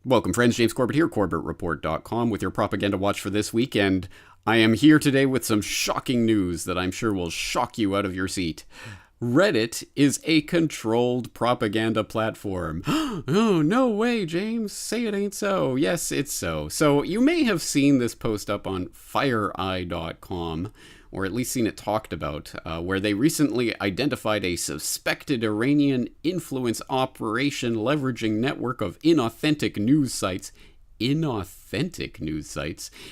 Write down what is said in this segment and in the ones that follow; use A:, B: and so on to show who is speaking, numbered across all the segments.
A: Welcome, friends. James Corbett here, Corbettreport.com, with your propaganda watch for this week, and I am here today with some shocking news that I'm sure will shock you out of your seat. Reddit is a controlled propaganda platform. Oh, no way, James. Say it ain't so. Yes, it's so. So you may have seen this post up on FireEye.com, or at least seen it talked about, where they recently identified a suspected Iranian influence operation leveraging network of inauthentic news sites,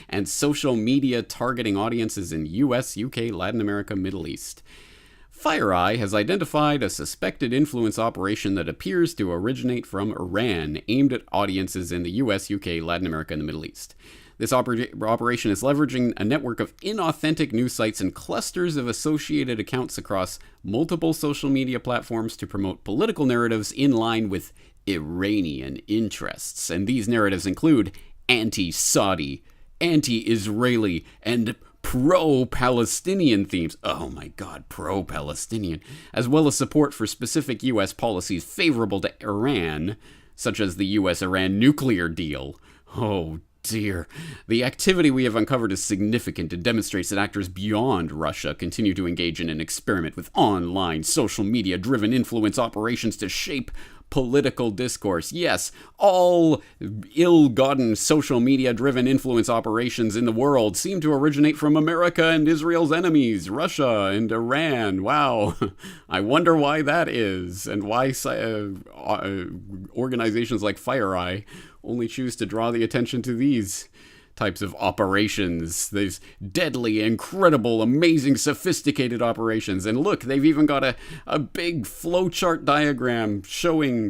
A: and social media targeting audiences in US, UK, Latin America, Middle East. FireEye has identified a suspected influence operation that appears to originate from Iran, aimed at audiences in the US, UK, Latin America, and the Middle East. This operation is leveraging a network of inauthentic news sites and clusters of associated accounts across multiple social media platforms to promote political narratives in line with Iranian interests. And these narratives include anti-Saudi, anti-Israeli, and pro-Palestinian themes. Oh my God, pro-Palestinian. As well as support for specific U.S. policies favorable to Iran, such as the U.S.-Iran nuclear deal. Oh dear. The activity we have uncovered is significant and demonstrates that actors beyond Russia continue to engage in an experiment with online social media-driven influence operations to shape political discourse. Yes, all ill-gotten social media-driven influence operations in the world seem to originate from America and Israel's enemies, Russia and Iran. Wow. I wonder why that is, and why organizations like FireEye only choose to draw the attention to these types of operations, these deadly, incredible, amazing, sophisticated operations. And look, they've even got a big flowchart diagram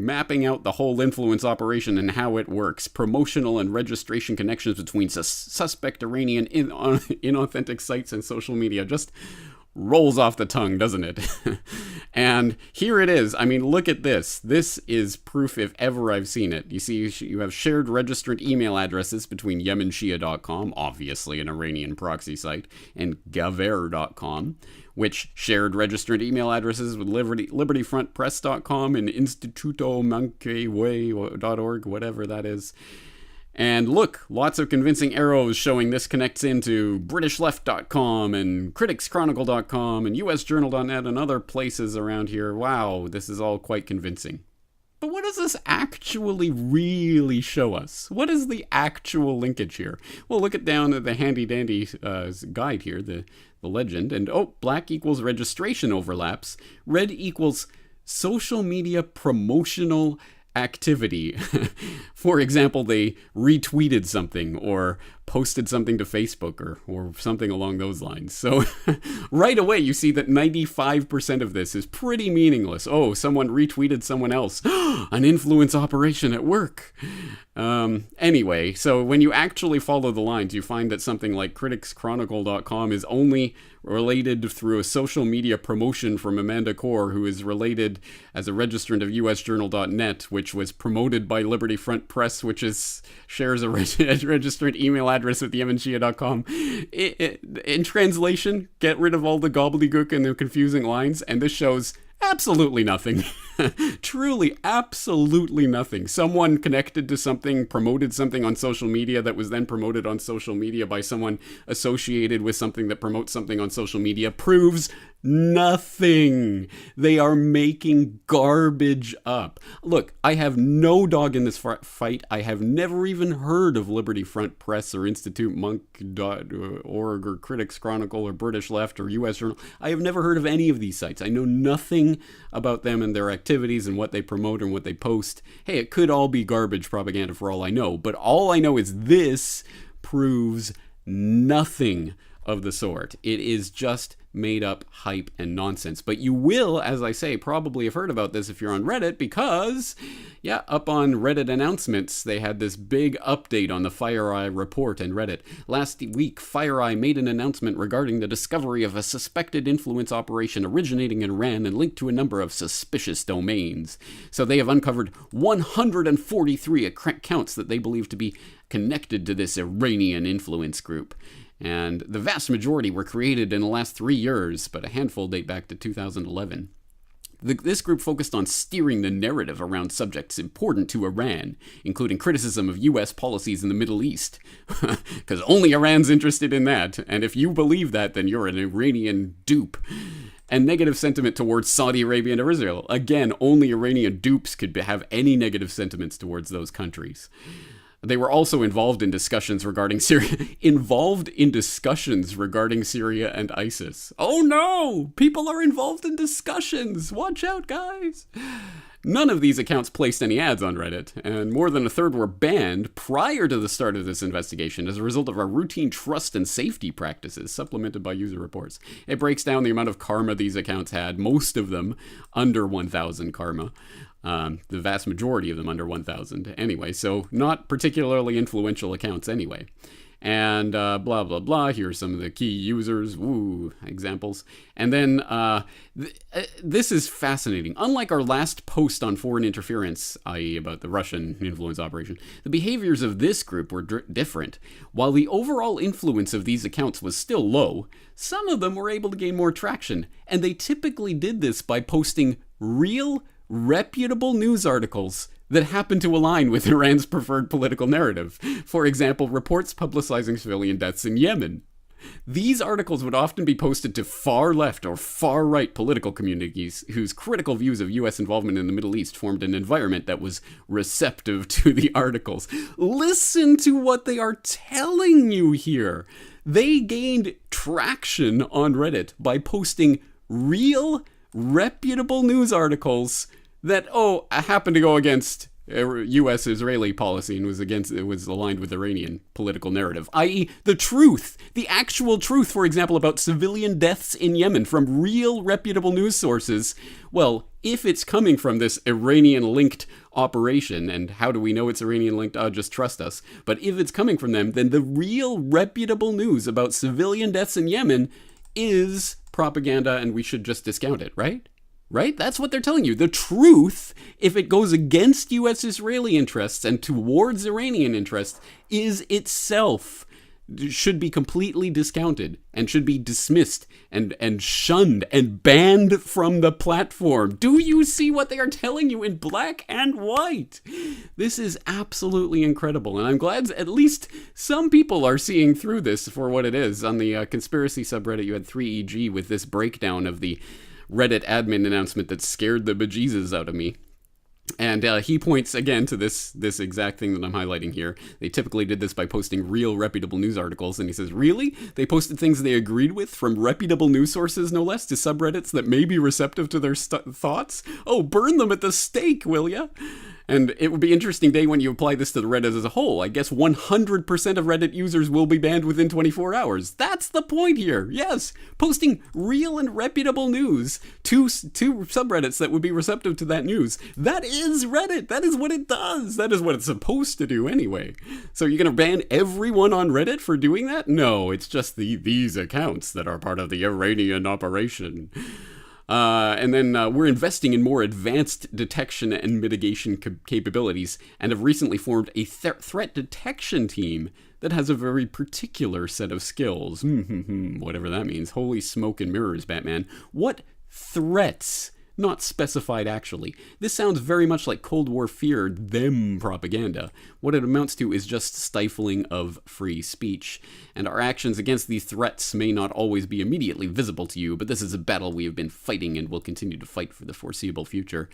A: mapping out the whole influence operation and how it works. Promotional and registration connections between suspect Iranian inauthentic sites and social media. Just rolls off the tongue, doesn't it? And here it is. I mean, look at this. This is proof if ever I've seen it. You see, you have shared registered email addresses between YemenShia.com, obviously an Iranian proxy site, and Gaver.com, which shared registered email addresses with LibertyFrontPress.com and InstitutoManqueway.org, whatever that is. And look, lots of convincing arrows showing this connects into BritishLeft.com and CriticsChronicle.com and USJournal.net and other places around here. Wow, this is all quite convincing. But what does this actually really show us? What is the actual linkage here? Well, look at down at the handy-dandy guide here, the legend. And black equals registration overlaps. Red equals social media promotional activity. For example, they retweeted something or posted something to Facebook or something along those lines. So right away you see that 95% of this is pretty meaningless. Oh, someone retweeted someone else. An influence operation at work. Anyway, so when you actually follow the lines, you find that something like CriticsChronicle.com is only related through a social media promotion from Amanda Core, who is related as a registrant of USJournal.net, which was promoted by Liberty Front Press, which shares a registered email address with YemenShia.com. In translation, get rid of all the gobbledygook and the confusing lines, and this shows absolutely nothing. Truly, absolutely nothing. Someone connected to something, promoted something on social media that was then promoted on social media by someone associated with something that promotes something on social media proves nothing. They are making garbage up. Look, I have no dog in this fight. I have never even heard of Liberty Front Press or InstituteMonk.org or Critics Chronicle or British Left or US Journal. I have never heard of any of these sites. I know nothing about them and their activities and what they promote and what they post. Hey, it could all be garbage propaganda for all I know, but all I know is this proves nothing of the sort. It is just made up hype and nonsense. But you will, as I say, probably have heard about this if you're on Reddit, because, up on Reddit announcements, they had this big update on the FireEye report and Reddit. Last week, FireEye made an announcement regarding the discovery of a suspected influence operation originating in Iran and linked to a number of suspicious domains. So they have uncovered 143 accounts that they believe to be connected to this Iranian influence group. And the vast majority were created in the last 3 years, but a handful date back to 2011. This group focused on steering the narrative around subjects important to Iran, including criticism of U.S. policies in the Middle East. Because only Iran's interested in that, and if you believe that, then you're an Iranian dupe. And negative sentiment towards Saudi Arabia and Israel. Again, only Iranian dupes could have any negative sentiments towards those countries. They were also involved in discussions regarding Syria. Syria and ISIS. Oh no! People are involved in discussions! Watch out, guys! None of these accounts placed any ads on Reddit, and more than a third were banned prior to the start of this investigation as a result of our routine trust and safety practices, supplemented by user reports. It breaks down the amount of karma these accounts had, most of them under 1,000 karma. The vast majority of them under 1,000 anyway, so not particularly influential accounts anyway. And blah, blah, blah. Here are some of the key users. Woo, examples. And then this is fascinating. Unlike our last post on foreign interference, i.e. about the Russian influence operation, the behaviors of this group were different. While the overall influence of these accounts was still low, some of them were able to gain more traction. And they typically did this by posting real, reputable news articles that happen to align with Iran's preferred political narrative. For example, reports publicizing civilian deaths in Yemen. These articles would often be posted to far left or far right political communities whose critical views of U.S. involvement in the Middle East formed an environment that was receptive to the articles. Listen to what they are telling you here. They gained traction on Reddit by posting real, reputable news articles that, happened to go against U.S.-Israeli policy and was aligned with Iranian political narrative, i.e. the truth, the actual truth, for example, about civilian deaths in Yemen from real reputable news sources. Well, if it's coming from this Iranian-linked operation, and how do we know it's Iranian-linked? Just trust us. But if it's coming from them, then the real reputable news about civilian deaths in Yemen is propaganda, and we should just discount it, right? Right? That's what they're telling you. The truth, if it goes against U.S.-Israeli interests and towards Iranian interests, is itself should be completely discounted and should be dismissed and shunned and banned from the platform. Do you see what they are telling you in black and white? This is absolutely incredible, and I'm glad at least some people are seeing through this for what it is. On the conspiracy subreddit, you had 3EG with this breakdown of the Reddit admin announcement that scared the bejesus out of me. And he points again to this exact thing that I'm highlighting here. They typically did this by posting real reputable news articles, and he says, really? They posted things they agreed with from reputable news sources, no less, to subreddits that may be receptive to their thoughts? Oh, burn them at the stake, will ya? And it would be an interesting day when you apply this to the Reddit as a whole. I guess 100% of Reddit users will be banned within 24 hours. That's the point here. Yes, posting real and reputable news to subreddits that would be receptive to that news. That is Reddit. That is what it does. That is what it's supposed to do anyway. So you're going to ban everyone on Reddit for doing that? No, it's just these accounts that are part of the Iranian operation. And then we're investing in more advanced detection and mitigation capabilities and have recently formed a threat detection team that has a very particular set of skills. Whatever that means. Holy smoke and mirrors, Batman. What threats? Not specified actually. This sounds very much like Cold War fear, them propaganda. What it amounts to is just stifling of free speech. And our actions against these threats may not always be immediately visible to you, but this is a battle we have been fighting and will continue to fight for the foreseeable future.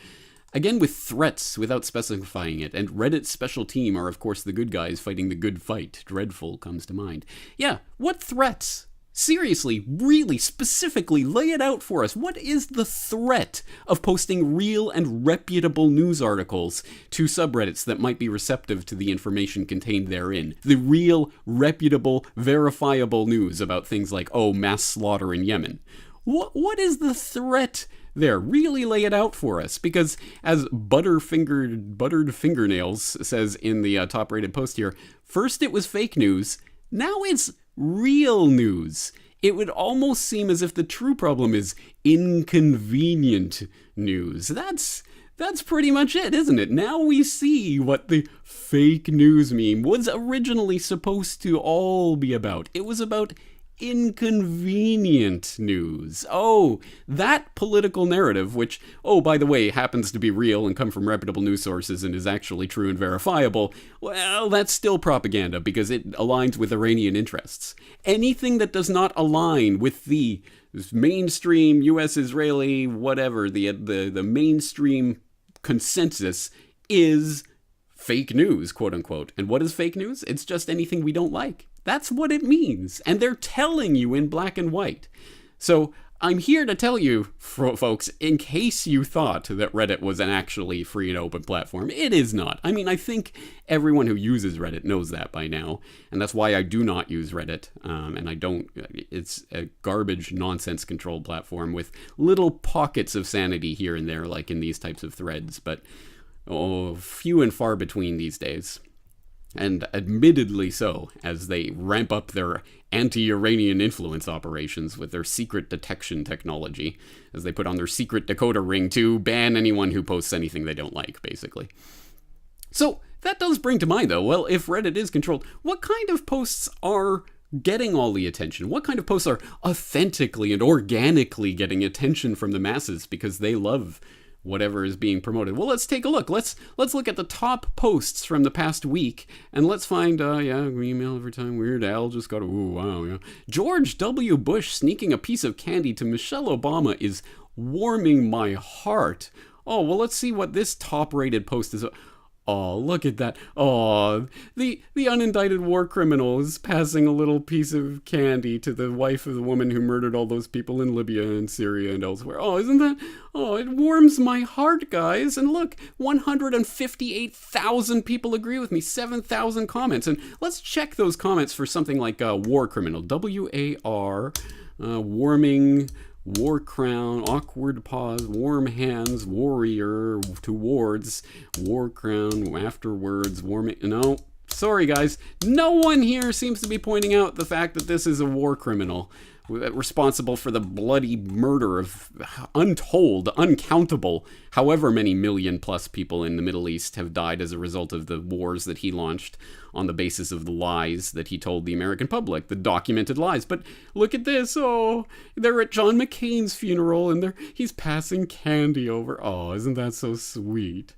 A: Again, with threats, without specifying it, and Reddit's special team are of course the good guys fighting the good fight. Dreadful comes to mind. Yeah, what threats? Seriously, really, specifically, lay it out for us. What is the threat of posting real and reputable news articles to subreddits that might be receptive to the information contained therein? The real, reputable, verifiable news about things like, mass slaughter in Yemen. What is the threat there? Really lay it out for us, because as Buttered Fingernails says in the top-rated post here, first it was fake news, now it's real news. It would almost seem as if the true problem is inconvenient news. That's pretty much it, isn't it? Now we see what the fake news meme was originally supposed to all be about. It was about inconvenient news. Oh, that political narrative, which, oh, by the way, happens to be real and come from reputable news sources and is actually true and verifiable, well, that's still propaganda because it aligns with Iranian interests. Anything that does not align with the mainstream U.S.-Israeli, whatever, the mainstream consensus is fake news, quote unquote. And what is fake news? It's just anything we don't like. That's what it means. And they're telling you in black and white. So I'm here to tell you, folks, in case you thought that Reddit was an actually free and open platform, it is not. I mean, I think everyone who uses Reddit knows that by now, and that's why I do not use Reddit, and I don't. It's a garbage, nonsense-controlled platform with little pockets of sanity here and there, like in these types of threads, but few and far between these days. And admittedly so, as they ramp up their anti-Iranian influence operations with their secret detection technology, as they put on their secret decoder ring to ban anyone who posts anything they don't like, basically. So, that does bring to mind, though, well, if Reddit is controlled, what kind of posts are getting all the attention? What kind of posts are authentically and organically getting attention from the masses because they love whatever is being promoted? Well, let's take a look. Let's look at the top posts from the past week, and let's find, email every time, Weird Al just got George W. Bush sneaking a piece of candy to Michelle Obama is warming my heart. Oh, well, let's see what this top-rated post is. Oh, look at that. Oh, the unindicted war criminal is passing a little piece of candy to the wife of the woman who murdered all those people in Libya and Syria and elsewhere. Oh, isn't that? Oh, it warms my heart, guys. And look, 158,000 people agree with me, 7,000 comments. And let's check those comments for something like war criminal. W-A-R, warming, war crown, awkward pause, warm hands, warrior, towards, war crown, afterwards, warming. No, sorry guys. No one here seems to be pointing out the fact that this is a war criminal responsible for the bloody murder of untold, uncountable, however many million plus people in the Middle East have died as a result of the wars that he launched on the basis of the lies that he told the American public, the documented lies. But look at this. Oh, they're at John McCain's funeral and he's passing candy over. Oh, isn't that so sweet?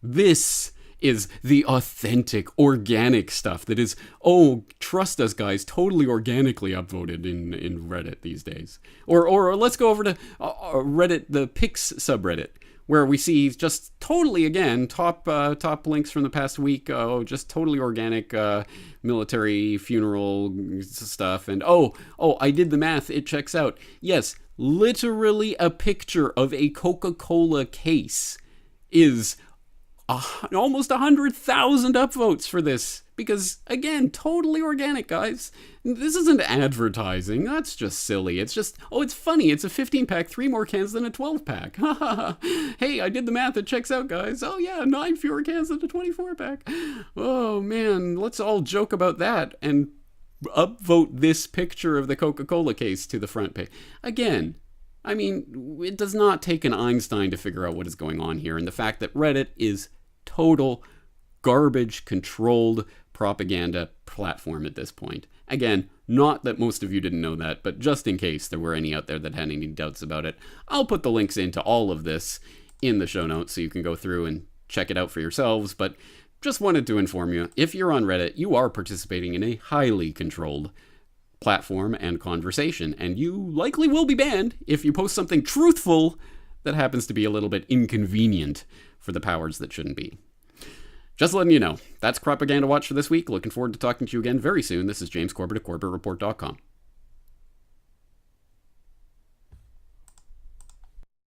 A: This is the authentic, organic stuff that is, oh, trust us guys, totally organically upvoted in Reddit these days. Or let's go over to Reddit, the Pics subreddit, where we see just totally, again, top links from the past week, just totally organic military funeral stuff. And I did the math, it checks out. Yes, literally a picture of a Coca-Cola case is almost 100,000 upvotes for this. Because, again, totally organic, guys. This isn't advertising. That's just silly. It's just, it's funny. It's a 15-pack, 3 more cans than a 12-pack. Hey, I did the math. It checks out, guys. Oh, yeah, 9 fewer cans than a 24-pack. Oh, man. Let's all joke about that and upvote this picture of the Coca-Cola case to the front page. Again, I mean, it does not take an Einstein to figure out what is going on here. And the fact that Reddit is total garbage controlled propaganda platform at this point. Again, not that most of you didn't know that, but just in case there were any out there that had any doubts about it, I'll put the links into all of this in the show notes so you can go through and check it out for yourselves. But just wanted to inform you, if you're on Reddit, you are participating in a highly controlled platform and conversation, and you likely will be banned if you post something truthful that happens to be a little bit inconvenient for the powers that shouldn't be. Just letting you know, that's Propaganda Watch for this week. Looking forward to talking to you again very soon. This is James Corbett of Corbettreport.com.